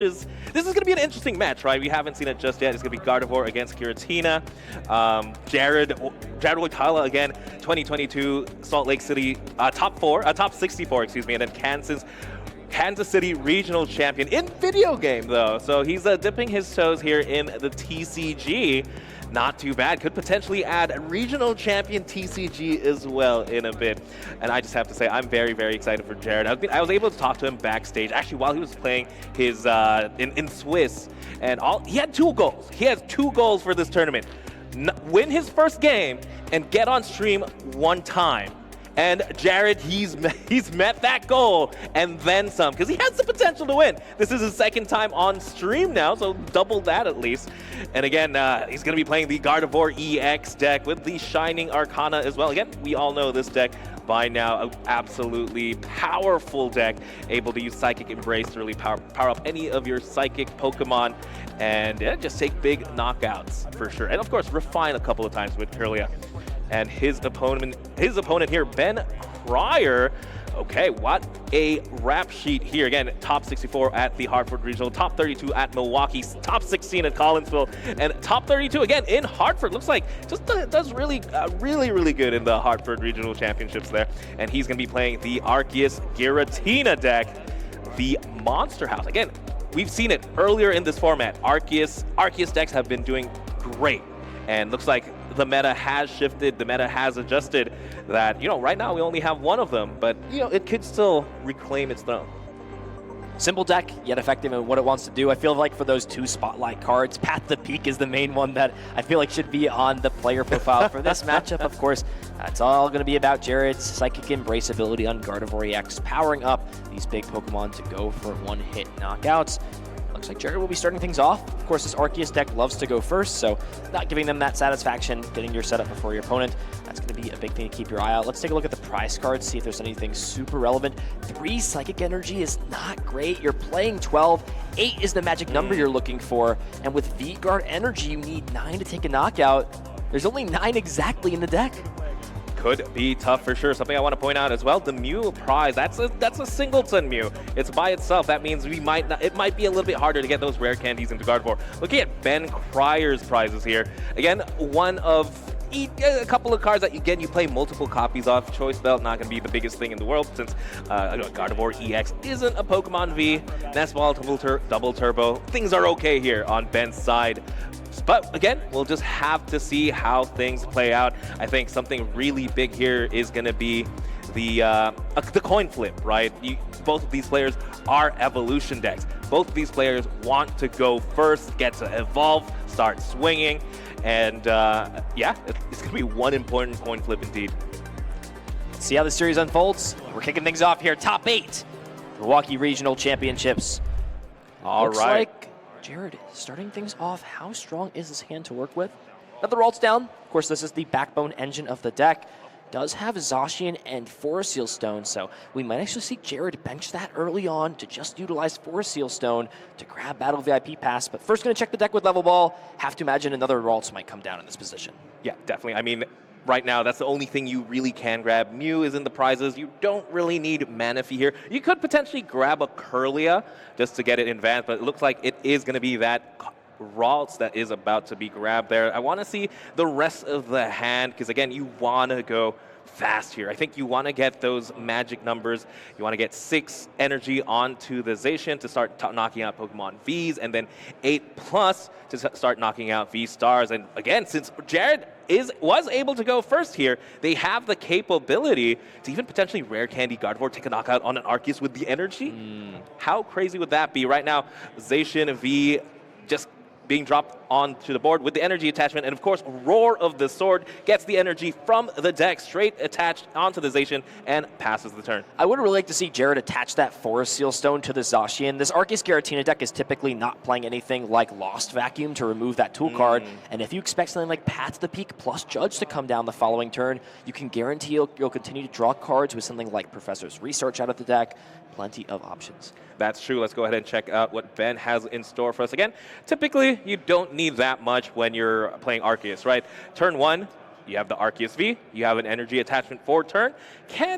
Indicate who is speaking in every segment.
Speaker 1: This is going to be an interesting match, right? We haven't seen it just yet. It's going to be Gardevoir against Giratina. Jared Woitalla again, 2022 Salt Lake City top 64, excuse me, and then Kansas City regional champion in video game though. So he's dipping his toes here in the TCG. Not too bad. Could potentially add a regional champion TCG as well in a bit. And I just have to say, I'm very, very excited for Jared. I was able to talk to him backstage, actually, while he was playing his in Swiss. And he had 2 goals. He has 2 goals for this tournament. Win his first game and get on stream 1 time. And Jared, he's met that goal and then some, because he has the potential to win. This is his 2nd time on stream now, so double that at least. And again, he's going to be playing the Gardevoir EX deck with the Shining Arcana as well. Again, we all know this deck by now, an absolutely powerful deck, able to use Psychic Embrace to really power up any of your Psychic Pokemon, and just take big knockouts for sure. And of course, refine a couple of times with Kirlia. And his opponent here, Ben Cryer. Okay, what a rap sheet here. Again, top 64 at the Hartford Regional, top 32 at Milwaukee, top 16 at Collinsville, and top 32 again in Hartford. Looks like just does really good in the Hartford Regional Championships there. And he's going to be playing the Arceus Giratina deck, the Monster House. Again, we've seen it earlier in this format. Arceus decks have been doing great. And looks like the meta has shifted, the meta has adjusted, that, right now we only have 1 of them, but, it could still reclaim its throne.
Speaker 2: Simple deck, yet effective in what it wants to do. I feel like for those 2 spotlight cards, Path to Peak is the main one that I feel like should be on the player profile for this matchup. Of course, that's all going to be about Jared's Psychic Embrace ability on Gardevoir EX, powering up these big Pokemon to go for 1-hit knockouts. Looks like Jared will be starting things off. Of course, this Arceus deck loves to go first, so not giving them that satisfaction, getting your setup before your opponent. That's going to be a big thing to keep your eye out. Let's take a look at the prize cards, see if there's anything super relevant. 3 Psychic Energy is not great. You're playing 12. 8 is the magic number you're looking for. And with V-Guard Energy, you need 9 to take a knockout. There's only 9 exactly in the deck.
Speaker 1: Could be tough for sure. Something I want to point out as well, the Mew prize, that's a singleton Mew. It's by itself. That means it might be a little bit harder to get those rare candies into Gardevoir. Looking at Ben Cryer's prizes here. Again, one of a couple of cards that you play multiple copies of. Choice Belt, not going to be the biggest thing in the world since Gardevoir EX isn't a Pokemon V. Nest Ball, Double Turbo. Things are okay here on Ben's side. But again, we'll just have to see how things play out. I think something really big here is going to be the coin flip, right? Both of these players are evolution decks. Both of these players want to go first, get to evolve, start swinging, and yeah, it's going to be one important coin flip indeed.
Speaker 2: Let's see how the series unfolds. We're kicking things off here. Top 8, Milwaukee Regional Championships. Looks like Jared starting things off. How strong is his hand to work with? Another Ralts down. Of course, this is the backbone engine of the deck. Does have Zacian and Forest Seal Stone, so we might actually see Jared bench that early on to just utilize Forest Seal Stone to grab Battle VIP Pass. But first, going to check the deck with Level Ball. Have to imagine another Ralts might come down in this position.
Speaker 1: Yeah, definitely. I mean, right now, that's the only thing you really can grab. Mew is in the prizes. You don't really need Manaphy here. You could potentially grab a Kirlia just to get it in advance, but it looks like it is going to be that Ralts that is about to be grabbed there. I want to see the rest of the hand because, again, you want to go fast here. I think you want to get those magic numbers. You want to get 6 energy onto the Zacian to start knocking out Pokemon Vs, and then 8+ to start knocking out V-Stars. And again, since Jared was able to go first here, they have the capability to even potentially rare candy Gardevoir, take a knockout on an Arceus with the energy. How crazy would that be? Right now, Zacian V just being dropped onto the board with the energy attachment, and of course, Roar of the Sword gets the energy from the deck straight attached onto the Zacian and passes the turn.
Speaker 2: I would really like to see Jared attach that Forest Seal Stone to the Zacian. This Arceus Giratina deck is typically not playing anything like Lost Vacuum to remove that tool card, and if you expect something like Path to the Peak plus Judge to come down the following turn, you can guarantee you'll continue to draw cards with something like Professor's Research out of the deck. Plenty of options.
Speaker 1: That's true. Let's go ahead and check out what Ben has in store for us. Again, typically, you don't need that much when you're playing Arceus, right? Turn 1, You have the Arceus V, you have an energy attachment for turn.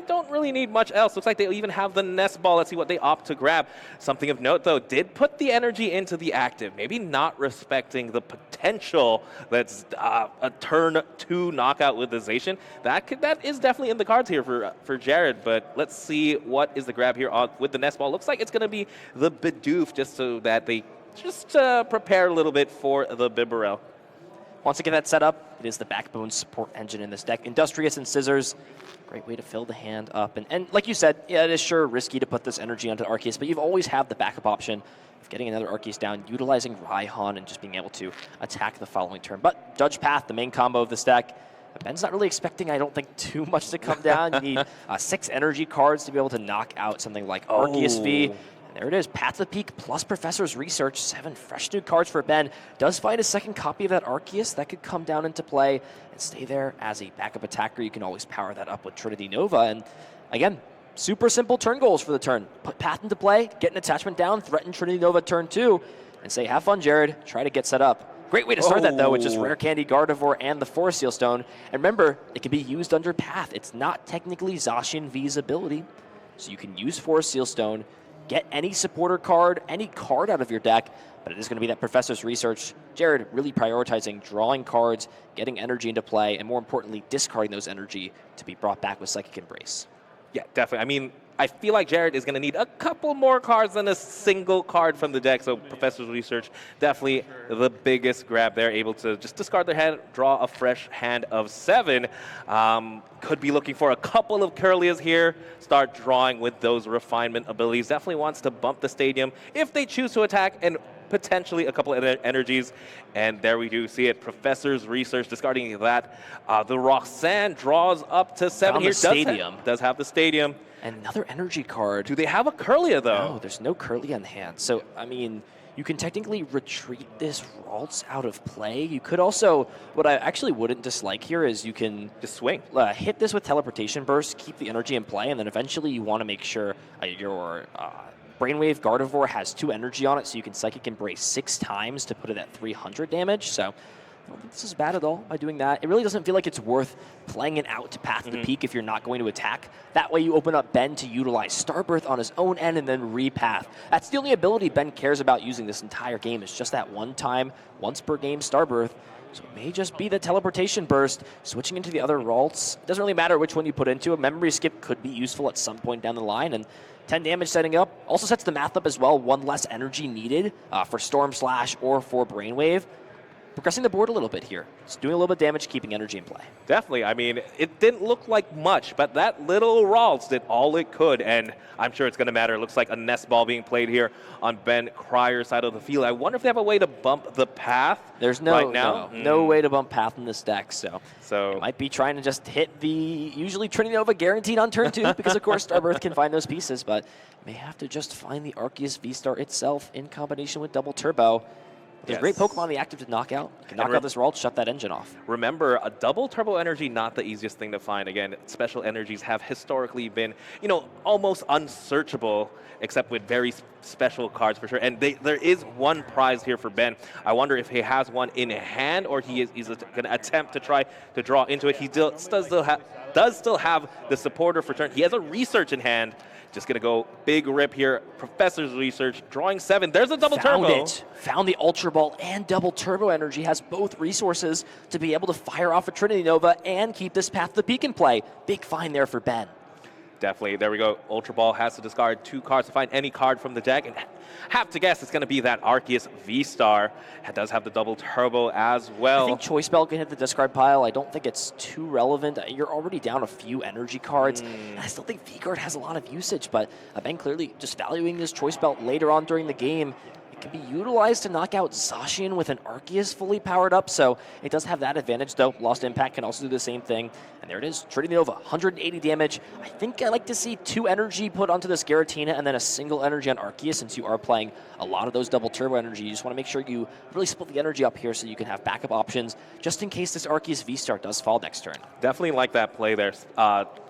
Speaker 1: Don't really need much else. Looks like they even have the Nest Ball. Let's see what they opt to grab. Something of note, though, did put the energy into the active. Maybe not respecting the potential that's a turn 2 knockout with the Zacian. That is definitely in the cards here for Jared, but let's see what is the grab here with the Nest Ball. Looks like it's going to be the Bidoof, just so that they just prepare a little bit for the Bibarel.
Speaker 2: Once I get that set up, it is the backbone support engine in this deck. Industrious and Scissors, great way to fill the hand up. And like you said, yeah, it is sure risky to put this energy onto Arceus, but you've always have the backup option of getting another Arceus down, utilizing Raihan, and just being able to attack the following turn. But Judge Path, the main combo of this deck, Ben's not really expecting, I don't think, too much to come down. You need 6 energy cards to be able to knock out something like Arceus V. There it is, Path to the Peak plus Professor's Research, 7 fresh new cards for Ben. Does find a second copy of that Arceus that could come down into play and stay there as a backup attacker. You can always power that up with Trinity Nova. And again, super simple turn goals for the turn. Put Path into play, get an attachment down, threaten Trinity Nova turn 2, and say, have fun, Jared. Try to get set up. Great way to start that, though, which is Rare Candy, Gardevoir, and the Forest Seal Stone. And remember, it can be used under Path. It's not technically Zacian V's ability, so you can use Forest Seal Stone, get any supporter card, any card out of your deck, but it is going to be that Professor's Research. Jared really prioritizing drawing cards, getting energy into play, and more importantly, discarding those energy to be brought back with Psychic Embrace.
Speaker 1: Yeah, definitely. I mean, I feel like Jared is going to need a couple more cards than a single card from the deck, so Professor's Research, definitely the biggest grab there, able to just discard their hand, draw a fresh hand of 7. Could be looking for a couple of Curlias here, start drawing with those refinement abilities. Definitely wants to bump the stadium if they choose to attack, and potentially a couple of energies. And there we do see it. Professor's Research discarding that. The Roxanne draws up to 7 here. Does have the stadium.
Speaker 2: And another energy card.
Speaker 1: Do they have a Curlia, though?
Speaker 2: No, there's no Curlia in hand. So, I mean, you can technically retreat this Ralts out of play. You could also, what I actually wouldn't dislike here is you can
Speaker 1: just swing.
Speaker 2: Hit this with Teleportation Burst, keep the energy in play, and then eventually you want to make sure your Brainwave Gardevoir has 2 energy on it, so you can Psychic Embrace 6 times to put it at 300 damage. So I don't think this is bad at all by doing that. It really doesn't feel like it's worth playing it out to Path to the Peak if you're not going to attack. That way you open up Ben to utilize Starbirth on his own end and then repath. That's the only ability Ben cares about using this entire game. It's just that one time, once per game Starbirth. So it may just be the Teleportation Burst. Switching into the other Ralts, it doesn't really matter which one you put into. A Memory Skip could be useful at some point down the line. And 10 damage setting up. Also sets the math up as well. 1 less energy needed for Storm Slash or for Brainwave. Progressing the board a little bit here. It's doing a little bit of damage, keeping energy in play.
Speaker 1: Definitely. I mean, it didn't look like much, but that little Ralts did all it could, and I'm sure it's going to matter. It looks like a Nest Ball being played here on Ben Cryer's side of the field. I wonder if they have a way to bump the Path.
Speaker 2: There's no way to bump Path in this deck, so it might be trying to just hit the usually Trinity Nova guaranteed on turn 2, because of course Starbirth can find those pieces, but may have to just find the Arceus V-Star itself in combination with Double Turbo. There's great Pokemon in the active to knock out. You can knock out this Ralts, shut that engine off.
Speaker 1: Remember, a double turbo energy, not the easiest thing to find. Again, special energies have historically been, almost unsearchable, except with very special cards for sure. And there is one prize here for Ben. I wonder if he has one in hand, or he's going to attempt to try to draw into it. He does still have the supporter for turn. He has a Research in hand. Just going to go big rip here. Professor's Research, drawing 7. There's a double turbo.
Speaker 2: Found the Ultra Ball and double turbo energy. Has both resources to be able to fire off a Trinity Nova and keep this Path to the Peak in play. Big find there for Ben.
Speaker 1: Definitely. There we go. Ultra Ball has to discard 2 cards to find any card from the deck. And have to guess it's going to be that Arceus V-Star. It does have the double turbo as well.
Speaker 2: I think Choice Belt can hit the discard pile. I don't think it's too relevant. You're already down a few energy cards. And I still think V-Guard has a lot of usage, but Ben clearly just valuing this Choice Belt later on during the game. It can be utilized to knock out Zacian with an Arceus fully powered up, so it does have that advantage, though. Lost Impact can also do the same thing. And there it is, Trinity Nova, 180 damage. I think I like to see 2 energy put onto this Giratina and then a single energy on Arceus, since you are playing a lot of those double turbo energy. You just want to make sure you really split the energy up here so you can have backup options, just in case this Arceus V-Star does fall next turn.
Speaker 1: Definitely like that play there.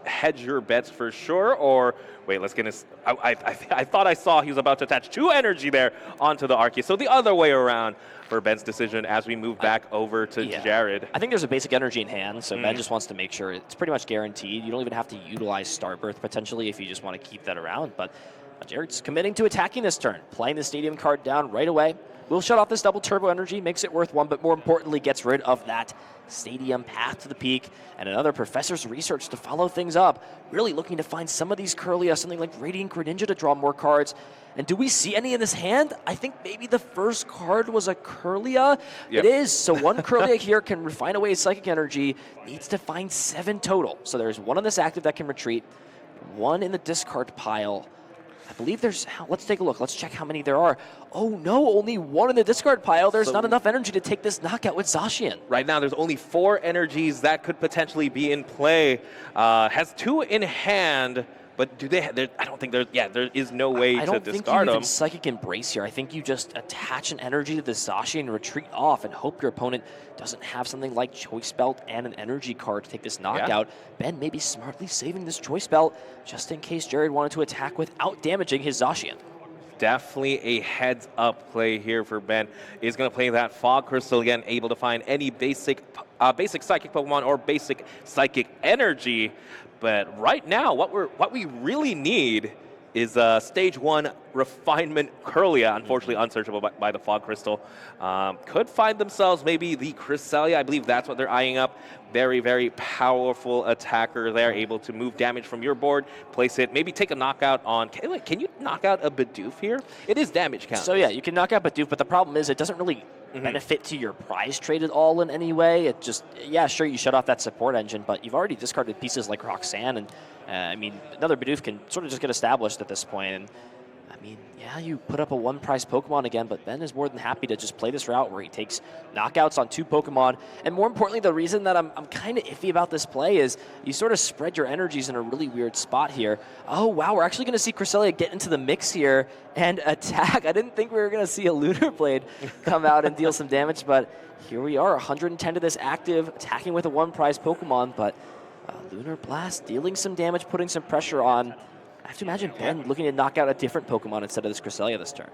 Speaker 1: hedge your bets for sure, or wait, let's get this. I thought I saw he was about to attach 2 energy there onto the Arceus. So the other way around for Ben's decision as we move back over to Jared.
Speaker 2: I think there's a basic energy in hand, so Ben just wants to make sure it's pretty much guaranteed. You don't even have to utilize Starbirth potentially if you just want to keep that around, but Jared's committing to attacking this turn, playing the Stadium card down right away. Will shut off this double turbo energy, makes it worth 1, but more importantly gets rid of that Stadium path to the peak and another Professor's Research to follow things up. Really looking to find some of these Curlia, something like Radiant Greninja to draw more cards. And do we see any in this hand? I think maybe the first card was a Curlia. It is, so 1 Curlia here can refine away his Psychic Energy, needs to find 7 total. So there's 1 on this active that can retreat, 1 in the discard pile. I believe there's, let's take a look. Let's check how many there are. Oh no, only 1 in the discard pile. There's not enough energy to take this knockout with Zacian.
Speaker 1: Right now, there's only 4 energies that could potentially be in play. Has 2 in hand, but do they? I don't think there's. Yeah, there is no way to discard them.
Speaker 2: I don't think you even Psychic Embrace here. I think you just attach an energy to the Zacian and retreat off and hope your opponent doesn't have something like Choice Belt and an energy card to take this knockout. Ben may be smartly saving this Choice Belt just in case Jared wanted to attack without damaging his Zacian.
Speaker 1: Definitely a heads-up play here for Ben. He's going to play that Fog Crystal again, able to find any basic Psychic Pokemon or basic Psychic Energy. But right now, what we really need is Stage 1 Refinement Curlia, unfortunately unsearchable by the Fog Crystal. Could find themselves maybe the Cresselia. I believe that's what they're eyeing up. Very, very powerful attacker there, able to move damage from your board, place it, maybe take a knockout on... Can you knock out a Bidoof here? It is damage count.
Speaker 2: So yeah, you can knock out Bidoof, but the problem is it doesn't really benefit to your prize trade at all in any way. It just, yeah, sure, you shut off that support engine, but you've already discarded pieces like Roxanne, and I mean, another Bidoof can sort of just get established at this point, and I mean, yeah, you put up a 1-price Pokemon again, but Ben is more than happy to just play this route where he takes knockouts on 2 Pokemon. And more importantly, the reason that I'm kind of iffy about this play is you sort of spread your energies in a really weird spot here. Oh, wow, we're actually going to see Cresselia get into the mix here and attack. I didn't think we were going to see a Lunar Blade come out and deal some damage, but here we are, 110 to this active, attacking with a 1-price Pokemon, but Lunar Blast dealing some damage, putting some pressure on. I have to imagine Ben looking to knock out a different Pokemon instead of this Cresselia this turn.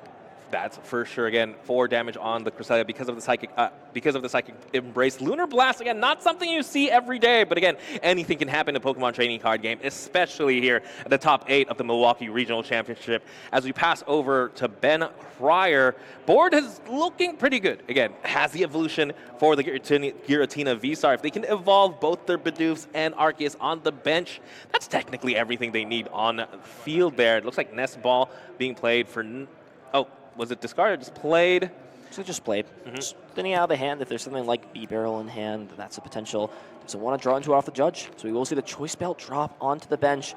Speaker 1: That's for sure. Again, 4 damage on the Cresselia because of the Psychic Embrace. Lunar Blast, again, not something you see every day, but again, anything can happen in a Pokemon trading card game, especially here at the top 8 of the Milwaukee Regional Championship. As we pass over to Ben Pryor, board is looking pretty good. Again, has the evolution for the Giratina V-Star. If they can evolve both their Bidoofs and Arceus on the bench, that's technically everything they need on the field there. It looks like Nest Ball being played for... Oh, was it discarded? Just played?
Speaker 2: So just played. Just thinning out of the hand. If there's something like B-Barrel in hand, that's a potential. Doesn't want to draw into it off the judge. So we will see the Choice Belt drop onto the bench.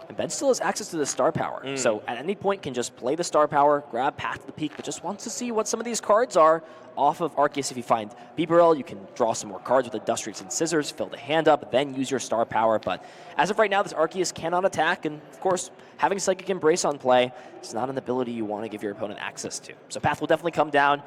Speaker 2: And Ben still has access to the Star Power. So at any point can just play the Star Power, grab Path to the Peak, but just wants to see what some of these cards are off of Arceus. If you find B-Barrel, you can draw some more cards with Industrious and Scissors, fill the hand up, then use your Star Power. But as of right now, this Arceus cannot attack, and of course, having Psychic Embrace on play is not an ability you want to give your opponent access to. So Path will definitely come down.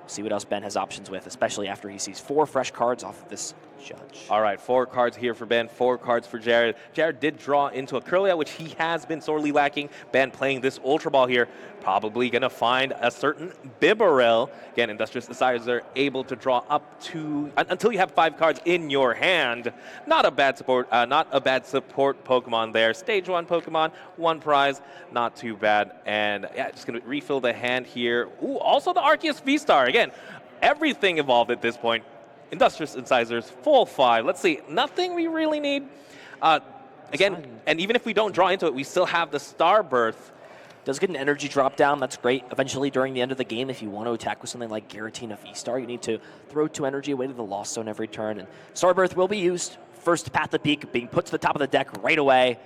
Speaker 2: See what else Ben has options with, especially after he sees 4 fresh cards off of this judge.
Speaker 1: All right, 4 cards here for Ben, 4 cards for Jared. Jared did draw into a Curlia, which he has been sorely lacking. Ben playing this Ultra Ball here, probably going to find a certain Bibarel. Again, Industrious Desires are able to draw up to, until you have 5 cards in your hand. Not a bad support Pokemon there. Stage 1 Pokemon, 1 prize, not too bad. And yeah, just going to refill the hand here. Ooh, also the Arceus V-Star. Again, everything evolved at this point. Industrious Incisors, full 5. Let's see, nothing we really need. Again, and even if we don't draw into it, we still have the Starbirth.
Speaker 2: Does get an energy drop down, that's great. Eventually during the end of the game, if you want to attack with something like Giratina V-Star, you need to throw 2 energy away to the Lost Zone every turn. And Starbirth will be used. First Path to Peak being put to the top of the deck right away.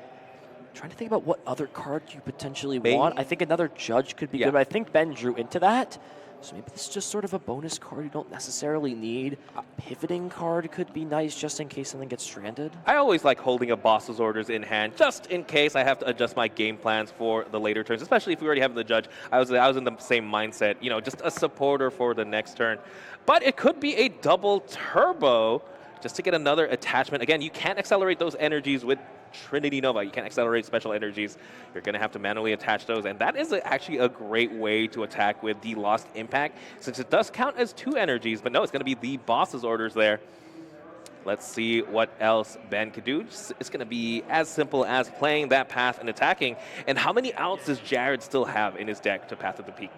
Speaker 2: Trying to think about what other card you potentially want. I think another Judge could be good, but I think Ben drew into that. So maybe this is just sort of a bonus card you don't necessarily need. A pivoting card could be nice just in case something gets stranded.
Speaker 1: I always like holding a Boss's Orders in hand just in case I have to adjust my game plans for the later turns, especially if we already have the Judge. I was in the same mindset, you know, just a supporter for the next turn. But it could be a double turbo just to get another attachment. Again, you can't accelerate those energies with Trinity Nova. You can't accelerate special energies. You're going to have to manually attach those, and that is actually a great way to attack with the Lost Impact, since it does count as 2 energies, but no, it's going to be the boss's orders there. Let's see what else Ben could do. It's going to be as simple as playing that path and attacking. And how many outs does Jared still have in his deck to Path of the Peak?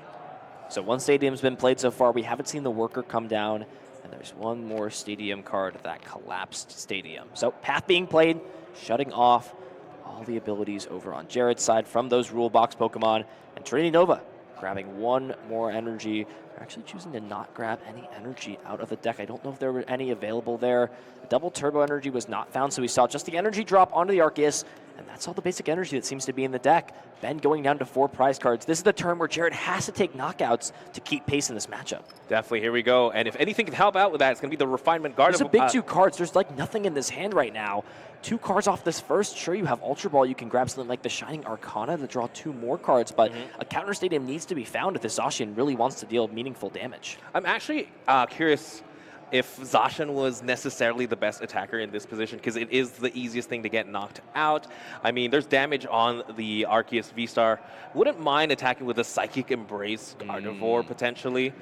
Speaker 2: So 1 stadium's been played so far. We haven't seen the worker come down. And there's 1 more stadium card, that collapsed stadium. So Path being played, shutting off all the abilities over on Jared's side from those rule box Pokemon. And Trinity Nova grabbing 1 more energy. They're actually choosing to not grab any energy out of the deck. I don't know if there were any available there. The double turbo energy was not found, so we saw just the energy drop onto the Arceus, and that's all the basic energy that seems to be in the deck. Ben going down to 4 prize cards. This is the turn where Jared has to take knockouts to keep pace in this matchup.
Speaker 1: Definitely, here we go. And if anything can help out with that, it's going to be the Refinement Guard.
Speaker 2: There's a big 2 cards. There's like nothing in this hand right now. 2 cards off this first. Sure, you have Ultra Ball. You can grab something like the Shining Arcana to draw 2 more cards, but a counter stadium needs to be found if this Zacian really wants to deal meaningful damage.
Speaker 1: I'm actually curious if Zacian was necessarily the best attacker in this position, because it is the easiest thing to get knocked out. I mean, there's damage on the Arceus V-Star. Wouldn't mind attacking with a Psychic Embrace Gardevoir potentially.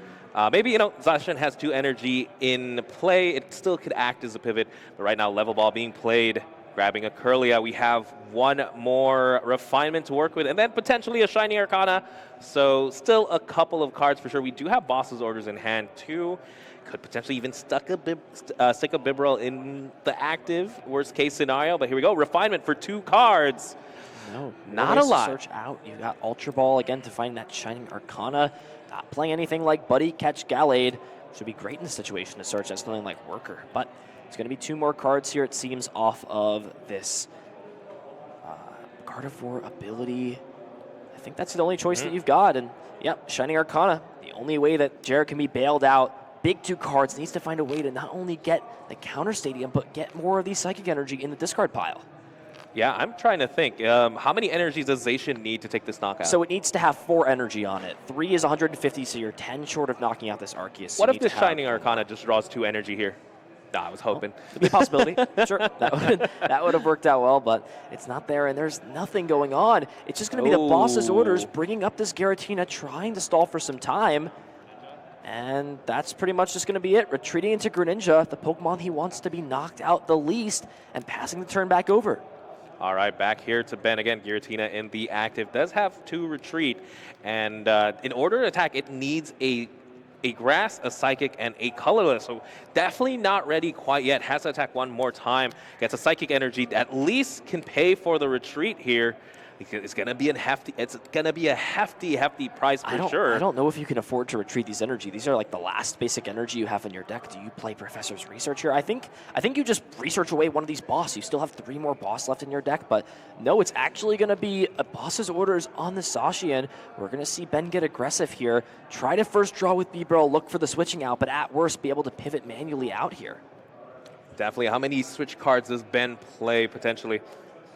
Speaker 1: Maybe, you know, Zacian has 2 energy in play. It still could act as a pivot, but right now, Level Ball being played, grabbing a Curlia. We have 1 more Refinement to work with, and then potentially a Shiny Arcana. So still a couple of cards for sure. We do have Boss's Orders in hand too. Could potentially even stick a Bibarel in the active, worst case scenario. But here we go, Refinement for 2 cards.
Speaker 2: No,
Speaker 1: not a lot.
Speaker 2: Search out. You got Ultra Ball again to find that Shining Arcana. Not playing anything like Buddy Catch Gallade. Should be great in this situation to search out something like Worker. But it's going to be 2 more cards here, it seems, off of this Gardevoir ability. I think that's the only choice that you've got. And yep, Shining Arcana. The only way that Jared can be bailed out. Big 2 cards, needs to find a way to not only get the counter stadium, but get more of the Psychic Energy in the discard pile.
Speaker 1: Yeah, I'm trying to think. How many energies does Zacian need to take this knockout?
Speaker 2: So it needs to have 4 energy on it. 3 is 150, so you're 10 short of knocking out this Arceus.
Speaker 1: What if the Shining Arcana just draws 2 energy here? Nah, I was hoping.
Speaker 2: Could be a possibility. Sure, that would have worked out well, but it's not there, and there's nothing going on. It's just going to be the boss's orders bringing up this Giratina, trying to stall for some time. And that's pretty much just going to be it. Retreating into Greninja, the Pokemon he wants to be knocked out the least, and passing the turn back over.
Speaker 1: All right, back here to Ben again. Giratina in the active does have 2 retreat, and in order to attack, it needs a Grass, a Psychic, and a Colorless. So definitely not ready quite yet. Has to attack 1 more time. Gets a Psychic Energy. At least can pay for the retreat here. It's gonna be a hefty price for sure.
Speaker 2: I don't know if you can afford to retreat these energy. These are like the last basic energy you have in your deck. Do you play Professor's Research here? I think you just research away one of these boss. You still have 3 more boss left in your deck, but no, it's actually gonna be a boss's orders on the Zacian. We're gonna see Ben get aggressive here. Try to first draw with Bibarel, look for the switching out, but at worst be able to pivot manually out here.
Speaker 1: Definitely. How many switch cards does Ben play potentially?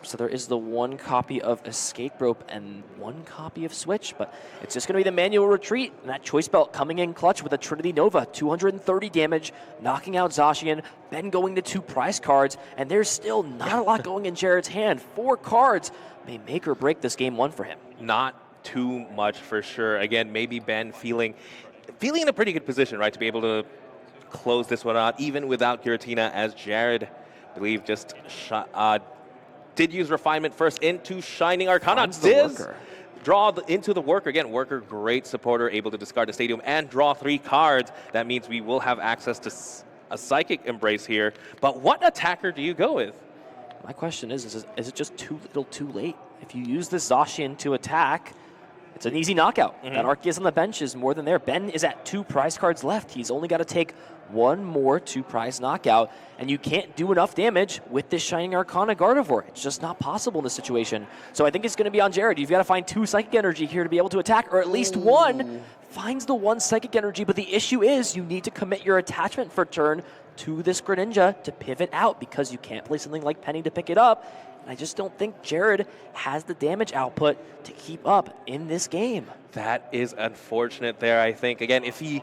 Speaker 2: So there is the 1 copy of Escape Rope and 1 copy of Switch, but it's just going to be the manual retreat. And that Choice Belt coming in clutch with a Trinity Nova, 230 damage, knocking out Zacian, Ben going to 2 prize cards, and there's still not a lot going in Jared's hand. 4 cards may make or break this game 1 for him.
Speaker 1: Not too much for sure. Again, maybe Ben feeling in a pretty good position, right, to be able to close this one out, even without Giratina, as Jared, I believe, just did use Refinement first into Shining Arcana. Draw into the Worker. Again, Worker, great supporter, able to discard the Stadium and draw 3 cards. That means we will have access to a Psychic Embrace here. But what attacker do you go with?
Speaker 2: My question is it just too little too late? If you use the Zacian to attack, it's an easy knockout. That Arceus on the bench is more than there. Ben is at 2 prize cards left. He's only got to take 1 more 2 prize knockout, and you can't do enough damage with this Shining Arcana Gardevoir. It's just not possible in this situation. So I think it's going to be on Jared. You've got to find 2 Psychic Energy here to be able to attack, or at least 1. Finds the 1 Psychic Energy, but the issue is you need to commit your attachment for turn to this Greninja to pivot out, because you can't play something like Penny to pick it up. And I just don't think Jared has the damage output to keep up in this game.
Speaker 1: That is unfortunate there, I think. Again, if he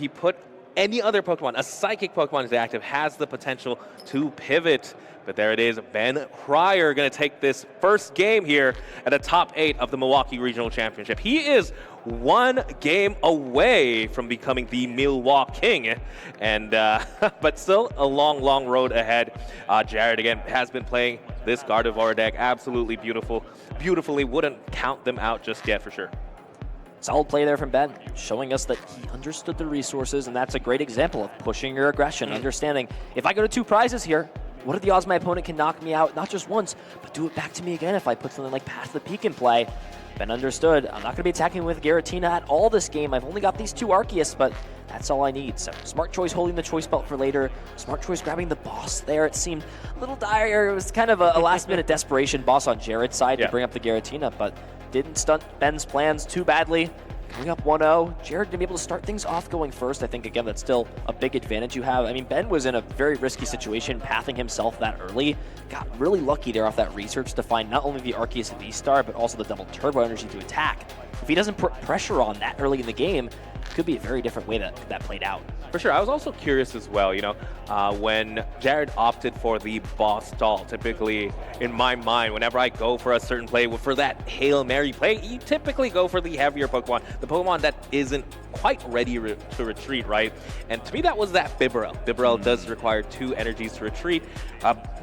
Speaker 1: put any other Pokemon, a Psychic Pokemon is active, has the potential to pivot. But there it is, Ben Pryor going to take this first game here at the top 8 of the Milwaukee Regional Championship. He is one game away from becoming the Milwaukee King, and but still a long, long road ahead. Jared, again, has been playing this Gardevoir deck absolutely beautifully. Wouldn't count them out just yet for sure.
Speaker 2: Solid play there from Ben, showing us that he understood the resources, and that's a great example of pushing your aggression, understanding if I go to 2 prizes here, what are the odds my opponent can knock me out, not just once, but do it back to me again if I put something like Path the Peak in play. Ben understood, I'm not going to be attacking with Giratina at all this game. I've only got these 2 Arceus, but that's all I need. So smart choice holding the choice belt for later. Smart choice grabbing the boss there. It seemed a little dire. It was kind of a last-minute desperation boss on Jared's side to bring up the Giratina, but didn't stunt Ben's plans too badly. Coming up 1-0, Jared going to be able to start things off going first. I think, again, that's still a big advantage you have. I mean, Ben was in a very risky situation, pathing himself that early. Got really lucky there off that research to find not only the Arceus V-Star, but also the double turbo energy to attack. If he doesn't put pressure on that early in the game, it could be a very different way that played out.
Speaker 1: For sure. I was also curious as well, when Jared opted for the boss stall, typically in my mind, whenever I go for a certain play, for that Hail Mary play, you typically go for the heavier Pokemon, the Pokemon that isn't quite ready to retreat, right? And to me, that was that Bibarel. Bibarel does require 2 energies to retreat.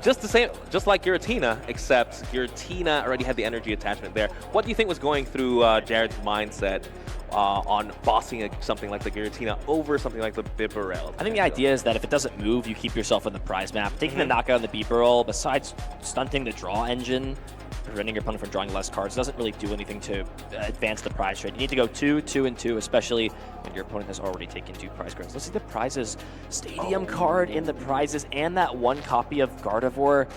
Speaker 1: Just like Giratina, except Giratina already had the energy attachment there. What do you think was going through Jared's mindset on bossing something like the Giratina over something like the Bibarel?
Speaker 2: I think the idea is that if it doesn't move, you keep yourself in the prize map. Taking the knockout on the Bibarel, besides stunting the draw engine, preventing your opponent from drawing less cards, doesn't really do anything to advance the prize trade. You need to go 2, 2, and 2, especially when your opponent has already taken 2 prize cards. Let's see the prizes. Stadium card in the prizes and that 1 copy of Gardevoir.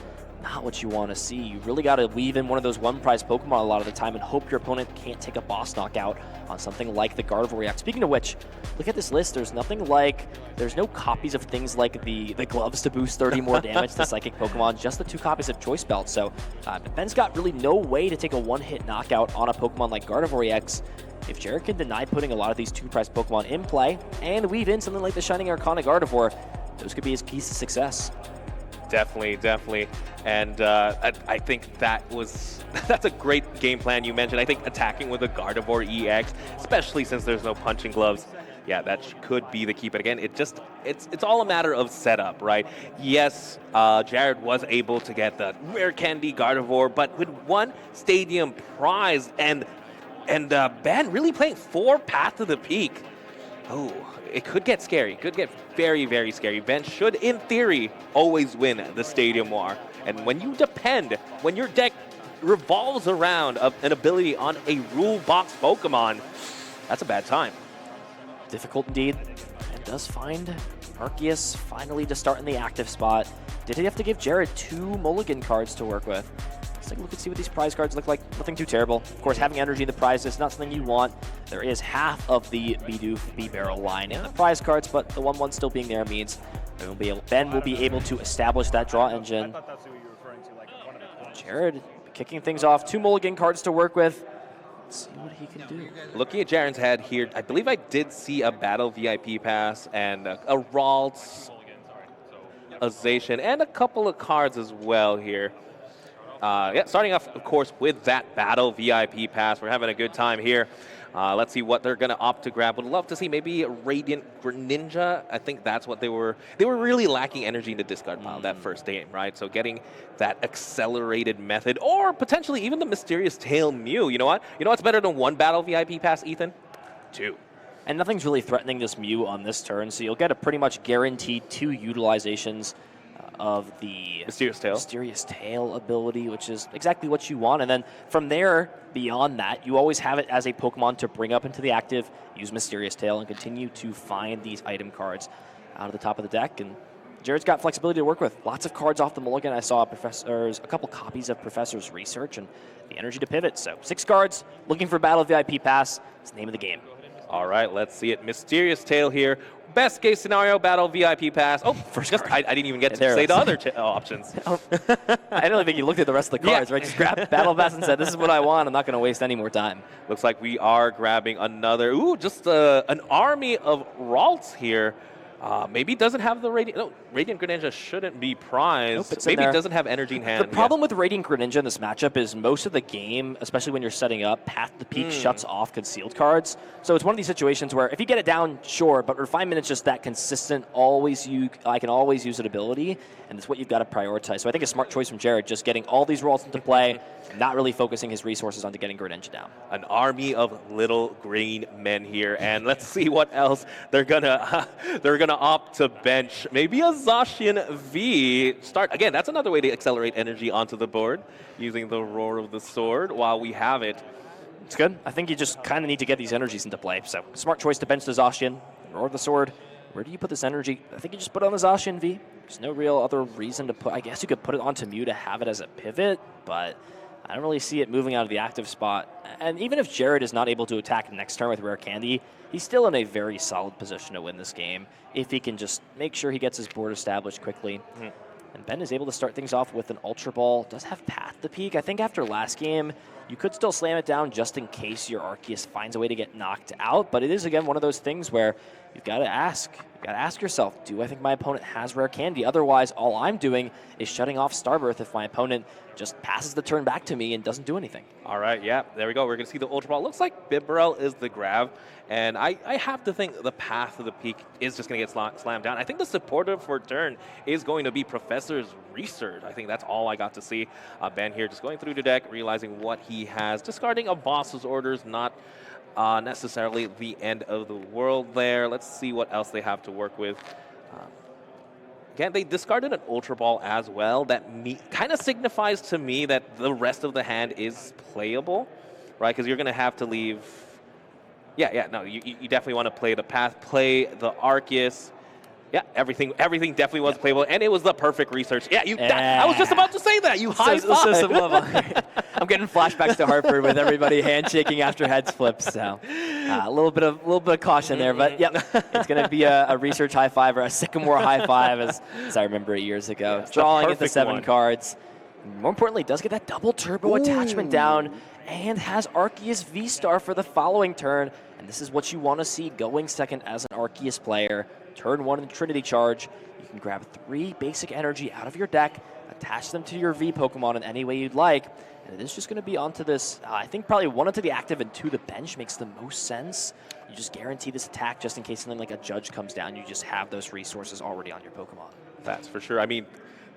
Speaker 2: Not what you want to see. You really got to weave in one of those 1 prize Pokemon a lot of the time and hope your opponent can't take a boss knockout on something like the Gardevoir React. Speaking of which, look at this list. There's no copies of things like the gloves to boost 30 more damage to Psychic Pokemon, just the 2 copies of Choice Belt. So Ben's got really no way to take a 1-hit knockout on a Pokemon like Gardevoir EX. If Jared can deny putting a lot of these 2 prize Pokemon in play and weave in something like the Shining Arcana Gardevoir, those could be his keys to success.
Speaker 1: Definitely. And I think that's a great game plan you mentioned. I think attacking with a Gardevoir EX, especially since there's no punching gloves, yeah, that could be the key. But again, it's all a matter of setup, right? Yes, Jared was able to get the rare candy Gardevoir, but with 1 stadium prize and Ben really playing 4 Path to the Peak. Oh, it could get scary. Could get very, very scary. Ben should, in theory, always win the Stadium War. And when your deck revolves around an ability on a rule box Pokemon, that's a bad time.
Speaker 2: Difficult indeed. And does find Arceus finally to start in the active spot. Did he have to give Jared 2 mulligan cards to work with? Let's take a look and see what these prize cards look like. Nothing too terrible. Of course, having energy in the prize is not something you want. There is half of the Bidoof B-Barrel line in the prize cards, but the 1-1 still being there means Ben will be able to establish that draw engine. Jared kicking things off. 2 mulligan cards to work with. Let's see what he can do.
Speaker 1: Looking at Jaren's head here, I believe I did see a Battle VIP pass and a Ralts, Azation, and a couple of cards as well here. Starting off, of course, with that Battle VIP pass. We're having a good time here. Let's see what they're going to opt to grab. Would love to see maybe Radiant Greninja. I think that's what they were really lacking energy in the discard pile that first game, right? So getting that accelerated method, or potentially even the Mysterious Tail Mew. You know what? You know what's better than 1 Battle VIP pass, Ethan? 2.
Speaker 2: And nothing's really threatening this Mew on this turn, so you'll get a pretty much guaranteed 2 utilizations of the Mysterious Tail ability, which is exactly what you want. And then from there, beyond that, you always have it as a Pokemon to bring up into the active, use Mysterious Tail, and continue to find these item cards out of the top of the deck. And Jared's got flexibility to work with. Lots of cards off the mulligan. I saw a couple copies of Professor's Research and the energy to pivot. So 6 cards, looking for Battle VIP Pass. It's the name of the game.
Speaker 1: All right, let's see it. Mysterious Tail here. Best case scenario, Battle VIP Pass. Oh, I didn't even get to say the other options.
Speaker 2: I don't think you looked at the rest of the cards, right? Just grabbed Battle Pass and said, this is what I want. I'm not going to waste any more time.
Speaker 1: Looks like we are grabbing another, just an army of Ralts here. Maybe doesn't have the Radiant. No, Radiant Greninja shouldn't be prized.
Speaker 2: Nope, it's
Speaker 1: Maybe
Speaker 2: in there.
Speaker 1: doesn't have energy in hand.
Speaker 2: The problem with Radiant Greninja in this matchup is most of the game, especially when you're setting up, Path to Peak shuts off concealed cards. So it's one of these situations where if you get it down, sure, but Refinement is just that consistent, I can always use it ability, and it's what you've got to prioritize. So I think a smart choice from Jared, just getting all these rolls into play, not really focusing his resources onto getting Greninja down.
Speaker 1: An army of little green men here, and let's see what else they're gonna opt to bench. Maybe a Zacian V start again. That's another way to accelerate energy onto the board using the Roar of the Sword while we have it.
Speaker 2: It's good. I think you just kind of need to get these energies into play. So smart choice to bench the Zacian, Roar of the Sword. Where do you put this energy? I think you just put it on the Zacian V. There's no real other reason to put. I guess you could put it onto Mew to have it as a pivot, but I don't really see it moving out of the active spot. And even if Jared is not able to attack next turn with Rare Candy, he's still in a very solid position to win this game if he can just make sure he gets his board established quickly. And Ben is able to start things off with an Ultra Ball. Does have Path to Peak. I think after last game, you could still slam it down just in case your Arceus finds a way to get knocked out. But it is, again, one of those things where you've got to ask. You've got to ask yourself, do I think my opponent has Rare Candy? Otherwise, all I'm doing is shutting off Starbirth if my opponent just passes the turn back to me and doesn't do anything.
Speaker 1: All right, yeah, there we go. We're going to see the Ultra Ball. Looks like Bibarel is the grab, and I have to think the Path to the Peak is just going to get slammed down. I think the supportive for turn is going to be Professor's Research. I think that's all I got to see. Ben here just going through the deck, realizing what he has, discarding a boss's orders, not necessarily the end of the world there. Let's see what else they have to work with. Again, they discarded an Ultra Ball as well. That kind of signifies to me that the rest of the hand is playable, right? Because you're going to have to leave. Yeah, no, you definitely want to play the Path, play the Arceus. Yeah, everything definitely was playable, and it was the perfect research. Yeah, I was just about to say that. You high-five.
Speaker 2: I'm getting flashbacks to Hartford with everybody handshaking after heads flips. So a little bit of caution there, but yeah, it's going to be a research high five or a Sycamore high five, as I remember it years ago.
Speaker 1: Yeah,
Speaker 2: drawing into 7 cards. More importantly, does get that double turbo attachment down and has Arceus V-Star for the following turn. And this is what you want to see going second as an Arceus player. Turn 1 in the Trinity Charge. You can grab 3 basic energy out of your deck, attach them to your V Pokemon in any way you'd like, and it is just going to be onto this. I think probably 1 onto the active and 2 the bench makes the most sense. You just guarantee this attack just in case something like a Judge comes down. You just have those resources already on your Pokemon.
Speaker 1: That's for sure. I mean,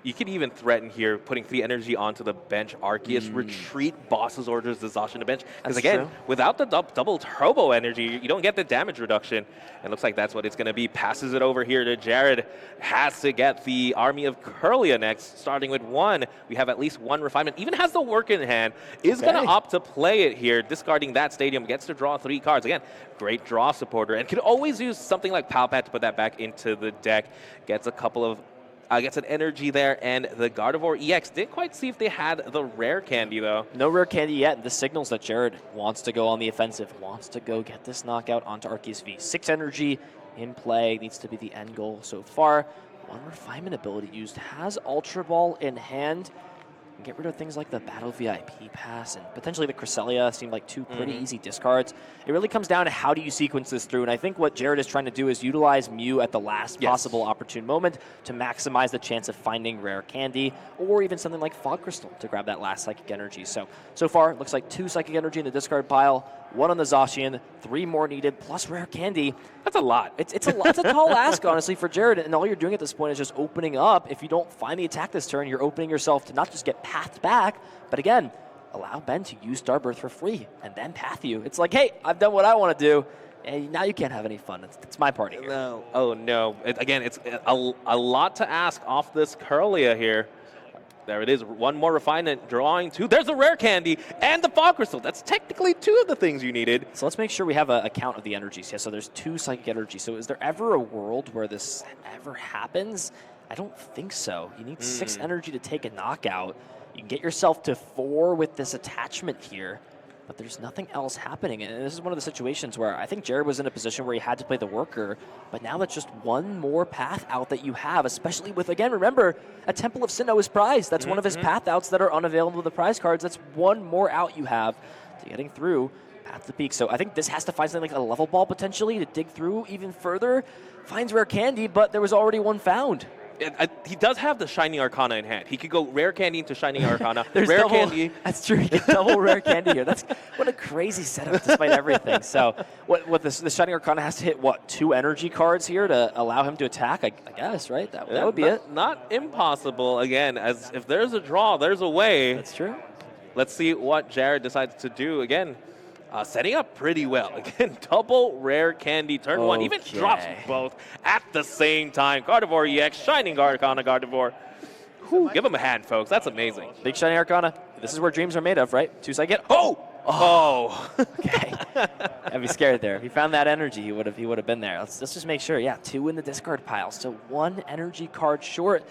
Speaker 1: you could even threaten here, putting 3 energy onto the bench. Arceus, retreat boss's orders, the Zacian to bench. Because again, without the double turbo energy, you don't get the damage reduction. And looks like that's what it's going to be. Passes it over here to Jared. Has to get the army of Curlia next, starting with 1. We have at least 1 refinement. Even has the work in hand. Is going to opt to play it here, discarding that stadium. Gets to draw 3 cards. Again, great draw supporter. And can always use something like Palpat to put that back into the deck. Gets a couple of gets an energy there, and the Gardevoir EX didn't quite see if they had the Rare Candy, though.
Speaker 2: No Rare Candy yet. This signals that Jared wants to go on the offensive, wants to go get this knockout onto Arceus V. 6 energy in play, needs to be the end goal so far. 1 refinement ability used, has Ultra Ball in hand. Get rid of things like the Battle VIP pass and potentially the Cresselia seemed like 2 pretty easy discards. It really comes down to how do you sequence this through, and I think what Jared is trying to do is utilize Mew at the last possible opportune moment to maximize the chance of finding Rare Candy, or even something like Fog Crystal to grab that last Psychic Energy. So far, it looks like 2 Psychic Energy in the discard pile, 1 on the Zacian, 3 more needed, plus Rare Candy.
Speaker 1: That's a lot.
Speaker 2: It's a lot. It's a tall ask, honestly, for Jared, and all you're doing at this point is just opening up. If you don't find the attack this turn, you're opening yourself to not just get pathed back, but again, allow Ben to use Starbirth for free and then path you. It's like, hey, I've done what I want to do, and now you can't have any fun. It's my party here.
Speaker 1: No. Oh, no. Again, it's a lot to ask off this Curlia here. There it is. 1 more refinement, drawing 2. There's a Rare Candy and the Fog Crystal. That's technically 2 of the things you needed.
Speaker 2: So let's make sure we have a count of the energies. Yeah, so there's 2 Psychic Energy. So is there ever a world where this ever happens? I don't think so. You need 6 energy to take a knockout. You can get yourself to 4 with this attachment here, but there's nothing else happening. And this is one of the situations where I think Jared was in a position where he had to play the worker, but now that's just 1 more path out that you have, especially with, again, remember, a Temple of Sinnoh is prized. That's one of his path outs that are unavailable to the prize cards. That's 1 more out you have to getting through. Path to the Peak. So I think this has to find something like a level ball potentially to dig through even further. Finds Rare Candy, but there was already one found.
Speaker 1: He does have the Shining Arcana in hand. He could go Rare Candy into Shining Arcana.
Speaker 2: There's
Speaker 1: Rare
Speaker 2: double,
Speaker 1: Candy.
Speaker 2: That's true. He could double Rare Candy here. That's what a crazy setup despite everything. So what the Shining Arcana has to hit, what, 2 energy cards here to allow him to attack? I guess, right? That would be it.
Speaker 1: Not impossible. Again, as if there's a draw, there's a way.
Speaker 2: That's true.
Speaker 1: Let's see what Jared decides to do. Again, setting up pretty well. Again, double Rare Candy turn 1. Even drops both at the same time. Gardevoir EX, Shining Arcana Gardevoir. Give him a hand, folks. That's amazing.
Speaker 2: Big Shining Arcana. This is where dreams are made of, right? 2 seconds.
Speaker 1: Oh!
Speaker 2: Okay. I'd be scared there. If he found that energy, he would have been there. Let's just make sure. Yeah, 2 in the discard pile. So 1 energy card short.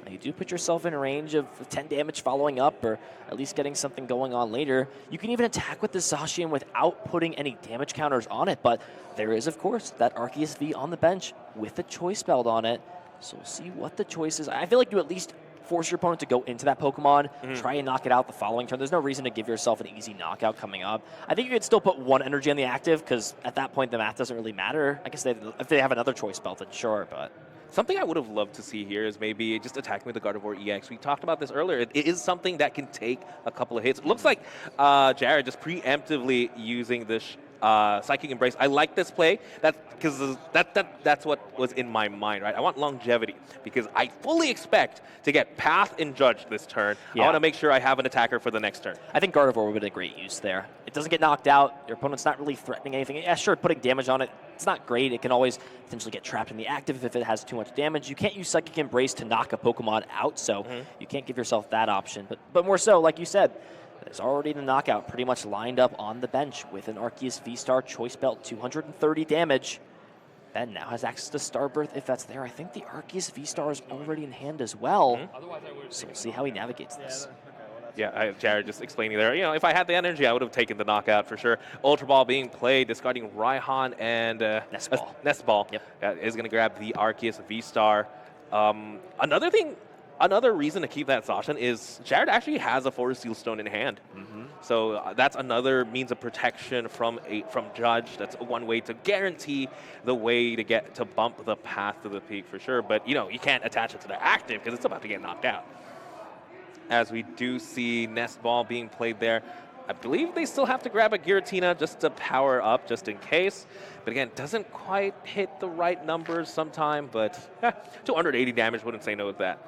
Speaker 2: Now you do put yourself in range of 10 damage following up, or at least getting something going on later. You can even attack with the Zacian without putting any damage counters on it, but there is, of course, that Arceus V on the bench with a choice belt on it. So we'll see what the choice is. I feel like you at least force your opponent to go into that Pokemon, try and knock it out the following turn. There's no reason to give yourself an easy knockout coming up. I think you could still put 1 energy on the active, because at that point the math doesn't really matter. I guess if they have another choice belt, then sure, but...
Speaker 1: Something I would have loved to see here is maybe just attacking with the Gardevoir EX. We talked about this earlier. It is something that can take a couple of hits. It looks like Jared just preemptively using this Psychic Embrace. I like this play. Because that's what was in my mind, right? I want longevity because I fully expect to get Path and Judge this turn. Yeah. I want to make sure I have an attacker for the next turn.
Speaker 2: I think Gardevoir would have been a great use there. It doesn't get knocked out. Your opponent's not really threatening anything. Yeah, sure, putting damage on it, it's not great. It can always potentially get trapped in the active if it has too much damage. You can't use Psychic Embrace to knock a Pokemon out, so you can't give yourself that option. But more so, like you said, there's already the knockout pretty much lined up on the bench with an Arceus V-Star Choice Belt, 230 damage. Ben now has access to Starbirth if that's there. I think the Arceus V-Star is already in hand as well. So we'll see how he navigates this.
Speaker 1: Yeah, Jared just explaining there. You know, if I had the energy, I would have taken the knockout for sure. Ultra Ball being played, discarding Raihan and
Speaker 2: Nest Ball.
Speaker 1: Nest Ball.
Speaker 2: Yep.
Speaker 1: Is going to grab the Arceus V-Star. Another reason to keep that Zacian is Jared actually has a Forest Seal Stone in hand. So that's another means of protection from Judge. That's one way to guarantee the way to get to bump the Path to the Peak for sure. But, you know, you can't attach it to the active because it's about to get knocked out. As we do see Nest Ball being played there. I believe they still have to grab a Giratina just to power up, just in case. But again, doesn't quite hit the right numbers sometime, but 280 damage, wouldn't say no with that.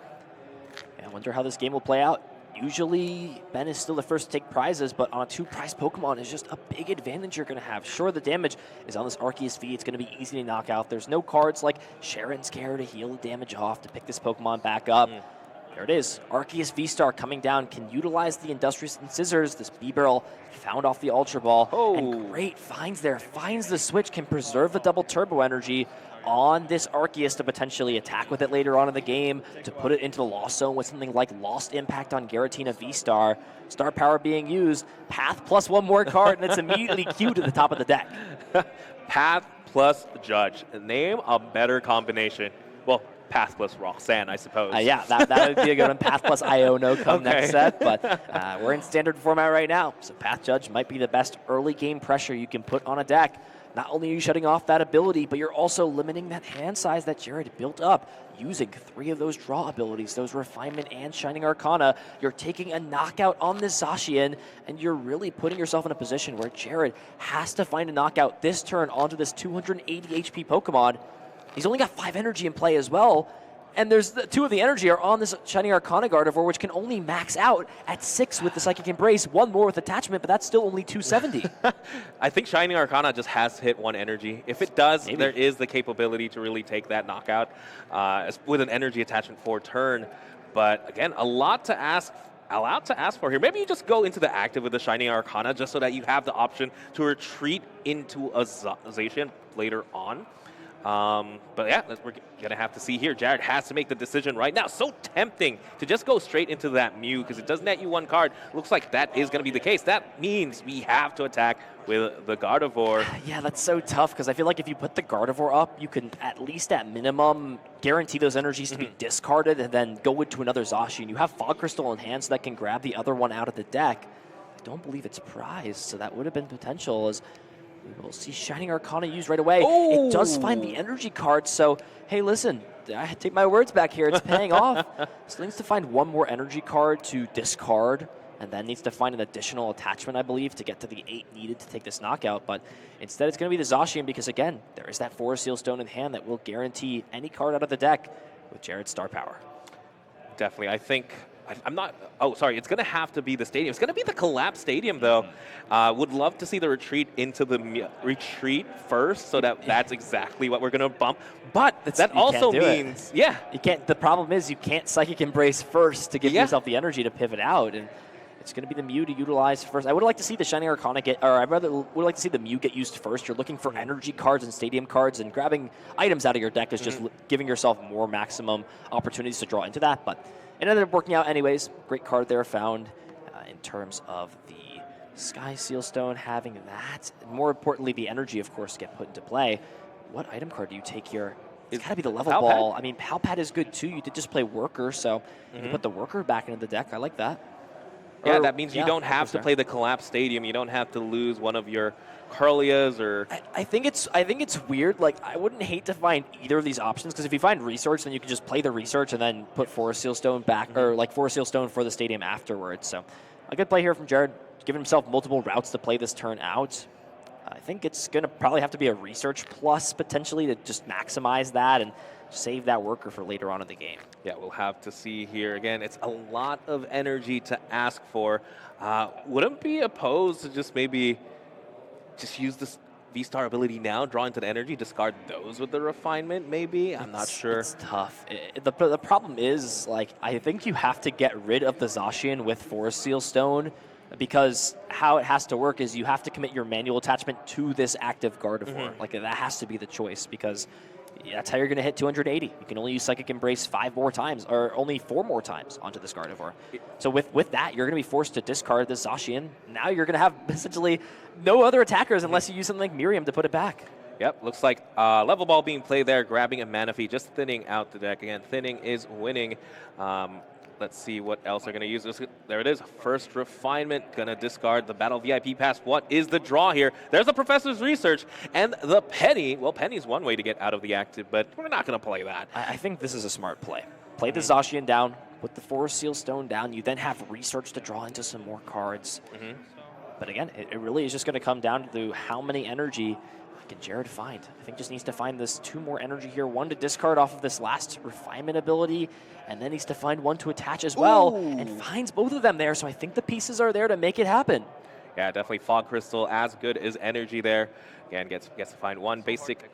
Speaker 2: I wonder how this game will play out. Usually, Ben is still the first to take prizes, but on a 2-prize Pokemon is just a big advantage you're going to have. Sure, the damage is on this Arceus V. It's going to be easy to knock out. There's no cards like Sharon's Care to heal the damage off to pick this Pokemon back up. There it is. Arceus V-Star coming down can utilize the Industrious and Scissors. This B-Barrel found off the Ultra Ball. And great finds there. Finds the switch, can preserve the double turbo energy on this Arceus to potentially attack with it later on in the game, to put it into the Lost Zone with something like Lost Impact on Giratina V-Star. Star Power being used. Path plus 1 more card, and it's immediately queued to the top of the deck.
Speaker 1: Path plus Judge. Name a better combination. Well, Path plus Roxanne, I suppose.
Speaker 2: Yeah, that would be a good one. Path plus Iono come next set, but we're in standard format right now, so Path Judge might be the best early game pressure you can put on a deck. Not only are you shutting off that ability, but you're also limiting that hand size that Jared built up using 3 of those draw abilities, those Refinement and Shining Arcana. You're taking a knockout on this Zacian, and you're really putting yourself in a position where Jared has to find a knockout this turn onto this 280 HP Pokemon. He's only got 5 energy in play as well, and there's 2 of the energy are on this Shining Arcana Gardevoir, which can only max out at 6 with the Psychic Embrace, 1 more with Attachment, but that's still only 270.
Speaker 1: I think Shining Arcana just has to hit 1 energy. If it does, there is the capability to really take that knockout with an energy attachment for turn. But again, a lot to ask for here. Maybe you just go into the active with the Shining Arcana just so that you have the option to retreat into a Zacian later on. But yeah, we're going to have to see here. Jared has to make the decision right now. So tempting to just go straight into that Mew because it does net you 1 card. Looks like that is going to be the case. That means we have to attack with the Gardevoir.
Speaker 2: Yeah, that's so tough because I feel like if you put the Gardevoir up, you can at least at minimum guarantee those energies to be discarded and then go into another Zacian. You have Fog Crystal in hand so that can grab the other one out of the deck. don't believe it's prized, so that would have been potential as we will see Shining Arcana used right away.
Speaker 1: Oh.
Speaker 2: It does find the energy card, so hey, listen, I take my words back here. It's paying off. Still needs to find one more energy card to discard, and then needs to find an additional attachment, I believe, to get to the 8 needed to take this knockout. But instead, it's going to be the Zacian because, again, there is that Forest Seal Stone in hand that will guarantee any card out of the deck with Jared's star power.
Speaker 1: Definitely. I think I'm not. Oh, sorry. It's going to have to be the stadium. It's going to be the collapsed stadium, though. Would love to see the retreat into the retreat first, so that's exactly what we're going to bump. But that also means, yeah,
Speaker 2: you can't. The problem is you can't Psychic Embrace first to give yourself the energy to pivot out, and it's going to be the Mew to utilize first. I would like to see the Shining Arcana would like to see the Mew get used first. You're looking for energy cards and stadium cards, and grabbing items out of your deck is just giving yourself more maximum opportunities to draw into that. But it ended up working out anyways. Great card there found in terms of the Sky Seal Stone, having that. And more importantly, the energy, of course, get put into play. What item card do you take here? It's got to be the level ball. I mean, Pal Pad is good too. You did just play Worker, so you can put the Worker back into the deck. I like that.
Speaker 1: Yeah, that means you don't have to play the collapsed stadium. You don't have to lose one of your Curlias or.
Speaker 2: I think it's weird. Like, I wouldn't hate to find either of these options, because if you find Research, then you can just play the Research and then put Forest Seal Stone back, or like Forest Seal Stone for the stadium afterwards. So a good play here from Jared, giving himself multiple routes to play this turn out. I think it's going to probably have to be a Research plus potentially to just maximize that and save that Worker for later on in the game.
Speaker 1: Yeah, we'll have to see here. Again, it's a lot of energy to ask for. Wouldn't be opposed to just maybe just use this V-Star ability now, draw into the energy, discard those with the Refinement, maybe? I'm not sure.
Speaker 2: It's tough. The problem is, like, I think you have to get rid of the Zacian with Forest Seal Stone, because how it has to work is you have to commit your manual attachment to this active Gardevoir. Like, that has to be the choice, because that's how you're going to hit 280. You can only use Psychic Embrace 5 more times, or only 4 more times onto this Gardevoir. So with that, you're going to be forced to discard this Zacian. Now you're going to have essentially no other attackers unless you use something like Miriam to put it back.
Speaker 1: Yep, looks like level ball being played there, grabbing a Manaphy, just thinning out the deck. Again, thinning is winning. Let's see what else they're going to use. There it is. First Refinement. Going to discard the Battle VIP Pass. What is the draw here? There's the Professor's Research. And the Penny. Well, Penny's one way to get out of the active, but we're not going to play that.
Speaker 2: I think this is a smart play. Play the Zacian down. Put the Forest Seal Stone down. You then have Research to draw into some more cards. But again, it really is just going to come down to how many energy can Jared find. I think just needs to find this 2 more energy here. 1 to discard off of this last Refinement ability, and then needs to find 1 to attach as well, and finds both of them there. So I think the pieces are there to make it happen.
Speaker 1: Yeah, definitely Fog Crystal, as good as energy there. Again, gets to find 1 basic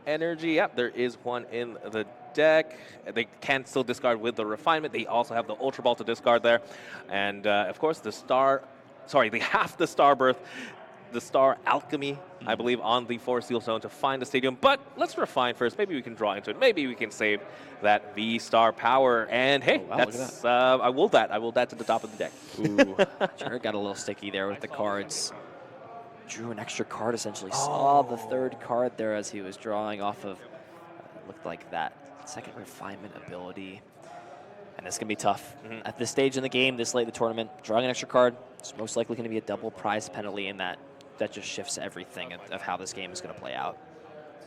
Speaker 1: energy. Yep, there is 1 in the deck. They can still discard with the Refinement. They also have the Ultra Ball to discard there. And of course, they have the Star Birth, the Star Alchemy, I believe, on the Forest Seal Stone to find the stadium. But let's refine first. Maybe we can draw into it. Maybe we can save that V-Star power. And hey, that's I willed that to the top of the deck.
Speaker 2: Ooh, Jared got a little sticky there with the cards. Drew an extra card, essentially. Saw the 3rd card there as he was drawing off of, looked like that second Refinement ability. And it's going to be tough. At this stage in the game, this late in the tournament, drawing an extra card, it's most likely going to be a double prize penalty, and that just shifts everything of how this game is going to play out.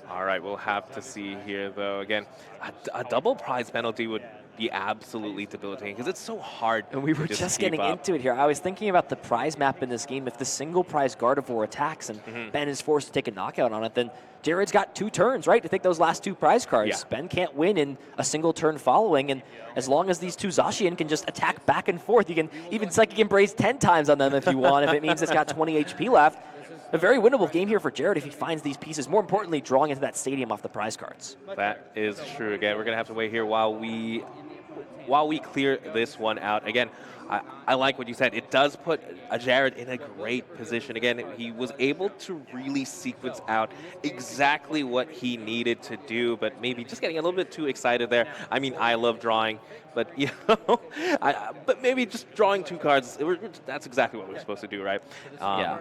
Speaker 1: All right, we'll have to see here, though. Again, a double prize penalty would be absolutely debilitating because it's so hard.
Speaker 2: And we were just getting into it here. I was thinking about the prize map in this game. If the single prize Gardevoir attacks and Ben is forced to take a knockout on it, then Jared's got 2 turns, right, to take those last 2 prize cards.
Speaker 1: Yeah.
Speaker 2: Ben can't win in a single turn following, and as long as these 2 Zacian can just attack back and forth, you can even Psychic Embrace 10 times on them if you want, if it means it's got 20 HP left. A very winnable game here for Jared if he finds these pieces. More importantly, drawing into that stadium off the prize cards.
Speaker 1: That is true. Again, we're going to have to wait here while we clear this one out. Again, I like what you said. It does put Jared in a great position. Again, he was able to really sequence out exactly what he needed to do, but maybe just getting a little bit too excited there. I mean, I love drawing, but but maybe just drawing 2 cards, that's exactly what we're supposed to do, right?
Speaker 2: Yeah.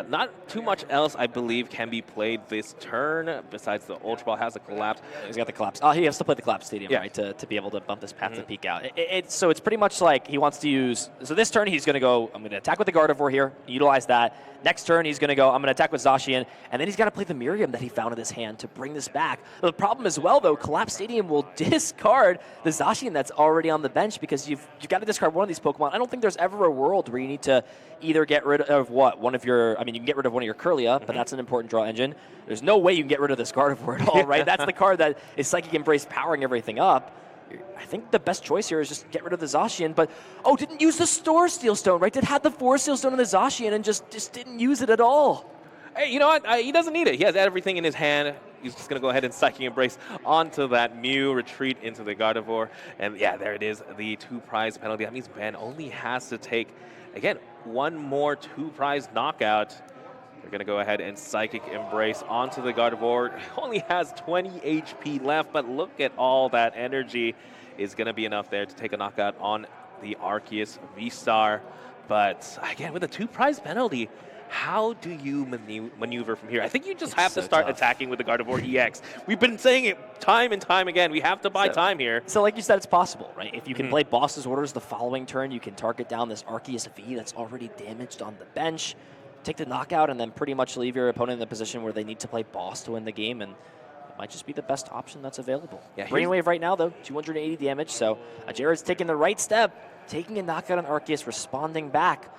Speaker 1: Not too much else, I believe, can be played this turn, besides the Ultra Ball has a collapse.
Speaker 2: He's got the collapse. Oh, he has to play the collapse stadium,
Speaker 1: Yeah.
Speaker 2: right, to be able to bump this path to peak out. So it's pretty much like he wants to use, so this turn he's going to go, I'm going to attack with the Gardevoir here, utilize that. Next turn he's going to go, I'm going to attack with Zacian, and then he's got to play the Miriam that he found in his hand to bring this back. The problem as well, though, Collapse Stadium will discard the Zacian that's already on the bench because you've got to discard one of these Pokemon. I don't think there's ever a world where you need to either get rid of one of your, I mean, you can get rid of one of your Curlia, but that's an important draw engine. There's no way you can get rid of this Gardevoir at all, right? That's the card that is Psychic Embrace powering everything up. I think the best choice here is just get rid of the Zacian, but, oh, didn't use the Store Steel Stone, right? Had the Forest Steel Stone in the Zacian and just didn't use it at all.
Speaker 1: Hey, you know what? He doesn't need it. He has everything in his hand. He's just going to go ahead and Psychic Embrace onto that Mew, retreat into the Gardevoir. And yeah, there it is, the 2-prize penalty. That means Ben only has to take, again, one more 2-prize knockout. They're going to go ahead and Psychic Embrace onto the Gardevoir. Only has 20 HP left, but look at all that energy is going to be enough there to take a knockout on the Arceus V-Star. But again, with a 2-prize penalty, how do you maneuver from here? I think you just have to start attacking with the Gardevoir EX. We've been saying it time and time again. We have to buy time here.
Speaker 2: So like you said, it's possible, right? If you can play Boss's Orders the following turn, you can target down this Arceus V that's already damaged on the bench, take the knockout, and then pretty much leave your opponent in the position where they need to play Boss to win the game, and it might just be the best option that's available. Yeah, Brainwave right now, though, 280 damage, so Jared's taking the right step, taking a knockout on Arceus, responding back.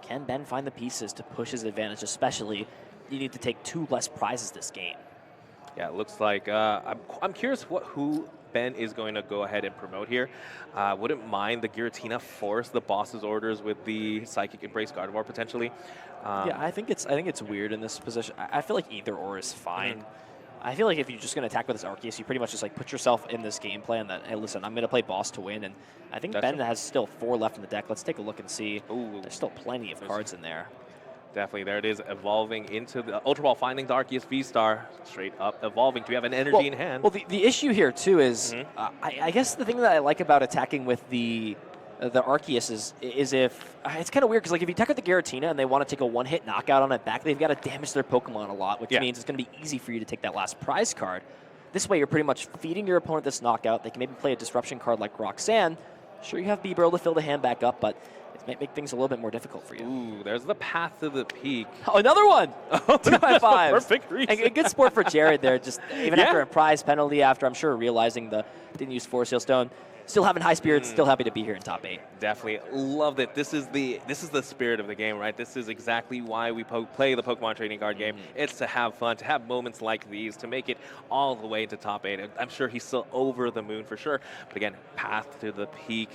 Speaker 2: Can Ben find the pieces to push his advantage, especially you need to take 2 less prizes this game?
Speaker 1: Yeah, it looks like, I'm curious who Ben is going to go ahead and promote here. Wouldn't mind the Giratina force the Boss's Orders with the Psychic Embrace Gardevoir potentially.
Speaker 2: Yeah, I think it's weird in this position. I feel like either or is fine. I feel like if you're just going to attack with this Arceus, you pretty much just like put yourself in this game plan that, hey, listen, I'm going to play Boss to win. And I think Ben has still 4 left in the deck. Let's take a look and see. Ooh, there's still plenty of cards in there.
Speaker 1: Definitely, there it is, evolving into the Ultra Ball, finding the Arceus V-Star, straight up evolving. Do we have an energy in hand?
Speaker 2: Well, the issue here, too, is I guess the thing that I like about attacking with the Arceus is if it's kind of weird because like if you attack with the Giratina and they want to take a 1-hit knockout on it back, they've got to damage their Pokemon a lot, which means it's going to be easy for you to take that last prize card. This way, you're pretty much feeding your opponent this knockout. They can maybe play a disruption card like Roxanne. Sure, you have Bieber to fill the hand back up, but it might make things a little bit more difficult for you.
Speaker 1: Ooh, there's the path to the peak.
Speaker 2: Oh, another one! 2x5.
Speaker 1: Perfect reason.
Speaker 2: A good sport for Jared there, just even after a prize penalty, after I'm sure realizing didn't use Force Seal Stone. Still having high spirits, still happy to be here in top 8.
Speaker 1: Definitely loved it. This is the spirit of the game, right? This is exactly why we play the Pokemon trading card game. It's to have fun, to have moments like these, to make it all the way into top 8. I'm sure he's still over the moon for sure. But again, path to the peak.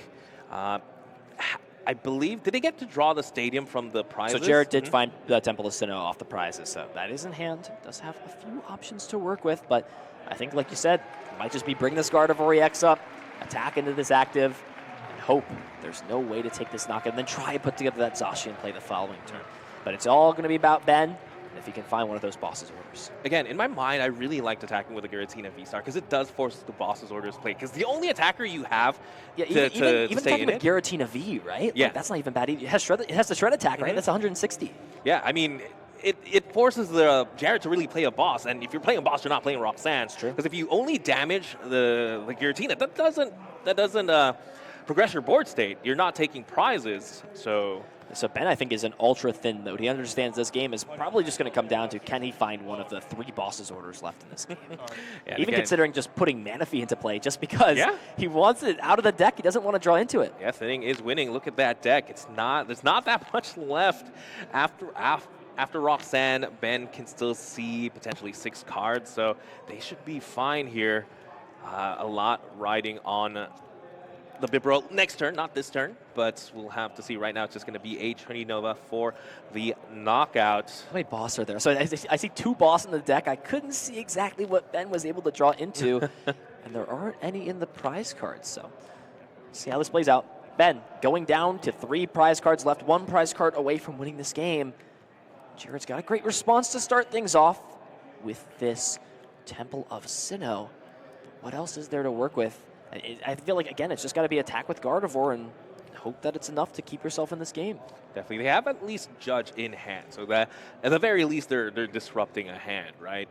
Speaker 1: I believe, did they get to draw the stadium from the prizes?
Speaker 2: So Jared did find the Temple of Sinnoh off the prizes, so that is in hand. Does have a few options to work with, but I think, like you said, it might just be bring this Gardevoir EX up, attack into this active, and hope there's no way to take this knockout, and then try and put together that Zacian and play the following turn. But it's all going to be about Ben, if he can find one of those Boss's Orders.
Speaker 1: Again, in my mind, I really liked attacking with a Giratina V-Star because it does force the Boss's Orders play. Because the only attacker you have to
Speaker 2: even
Speaker 1: stay in
Speaker 2: with Giratina V, right?
Speaker 1: Yeah.
Speaker 2: Like, that's not even bad either. It has the Shred attack, right? That's 160.
Speaker 1: Yeah, I mean, it forces the Jared to really play a boss. And if you're playing a boss, you're not playing Roxanne. It's true. Because if you only damage the Giratina, that doesn't progress your board state. You're not taking prizes, so
Speaker 2: Ben, I think, is an ultra-thin node. He understands this game is probably just going to come down to can he find one of the 3 Boss's Orders left in this game. Even considering just putting Manaphy into play just because he wants it out of the deck. He doesn't want to draw into it.
Speaker 1: Yeah, Thinning is winning. Look at that deck. There's not that much left. After Roxanne, Ben can still see potentially 6 cards, so they should be fine here. A lot riding on the Bibarel next turn, not this turn, but we'll have to see. Right now, it's just going to be a Trinity Nova for the knockout.
Speaker 2: How many boss are there? So I see 2 boss in the deck. I couldn't see exactly what Ben was able to draw into, and there aren't any in the prize cards. So see how this plays out. Ben going down to 3 prize cards left, 1 prize card away from winning this game. Jared's got a great response to start things off with this Temple of Sinnoh. What else is there to work with? I feel like, again, it's just got to be attack with Gardevoir and hope that it's enough to keep yourself in this game.
Speaker 1: Definitely, they have at least Judge in hand, so that at the very least they're disrupting a hand, right?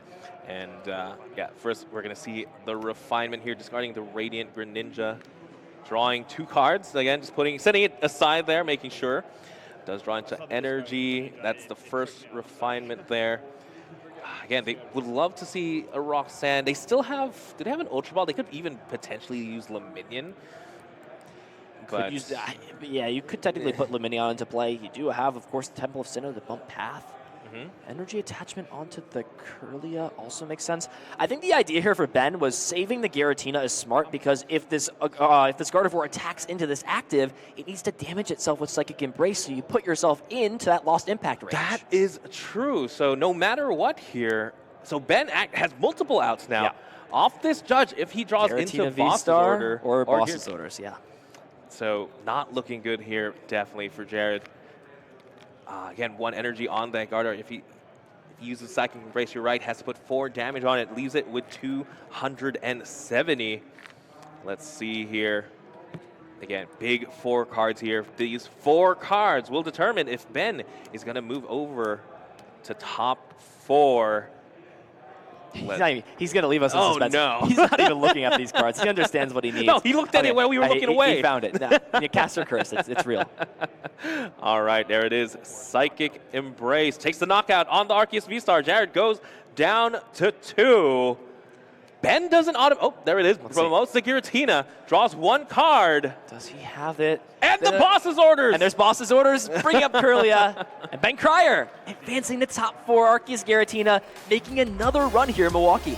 Speaker 1: And yeah, first we're gonna see the refinement here, discarding the Radiant Greninja, drawing 2 cards again, just setting it aside there, making sure. Does draw into energy. That's the first refinement there. Again, they would love to see a Roxanne. They still have. Do they have an Ultra Ball? They could even potentially use Luminion.
Speaker 2: Could use, yeah, you could technically put Luminion into play. You do have, of course, the Temple of Sinnoh to bump path. Energy attachment onto the Kirlia also makes sense. I think the idea here for Ben was saving the Giratina is smart because if this Gardevoir attacks into this active, it needs to damage itself with Psychic Embrace, so you put yourself into that lost impact range.
Speaker 1: That is true. So no matter what here, so Ben has multiple outs now.
Speaker 2: Yeah.
Speaker 1: Off this Judge, if he draws
Speaker 2: Giratina
Speaker 1: into Boss's
Speaker 2: V-Star
Speaker 1: Order.
Speaker 2: or Boss's Orders, yeah.
Speaker 1: So not looking good here, definitely, for Jared. Again, 1 energy on that Gardevoir. If he uses Psychic Embrace, you're right, has to put 4 damage on it, leaves it with 270. Let's see here. Again, big 4 cards here. These 4 cards will determine if Ben is going to move over to top 4.
Speaker 2: He's going to leave us in suspense.
Speaker 1: No.
Speaker 2: He's not even looking at these cards. He understands what he needs.
Speaker 1: No, he looked at it while we were looking away.
Speaker 2: He found it. No, Caster Curse. It's real.
Speaker 1: All right, there it is. Psychic Embrace takes the knockout on the Arceus V-Star. Jared goes down to 2. Ben doesn't oh, there it is. Promotes the Giratina, draws 1 card.
Speaker 2: Does he have it?
Speaker 1: And the Boss's Orders!
Speaker 2: And there's Boss's Orders, bring up Kirlia. And Ben Cryer advancing to top 4, Arceus Giratina, making another run here in Milwaukee.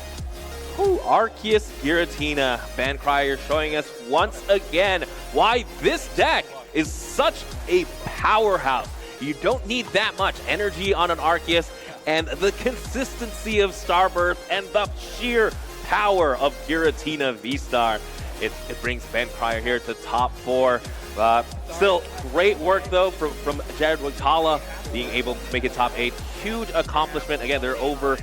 Speaker 1: Ooh, Arceus Giratina. Ben Cryer showing us once again why this deck is such a powerhouse. You don't need that much energy on an Arceus, and the consistency of Starburst and the sheer power of Giratina V-Star. It brings Ben Cryer here to top 4. Still great work though from Jared Woitalla, being able to make it top 8. Huge accomplishment. Again, they're over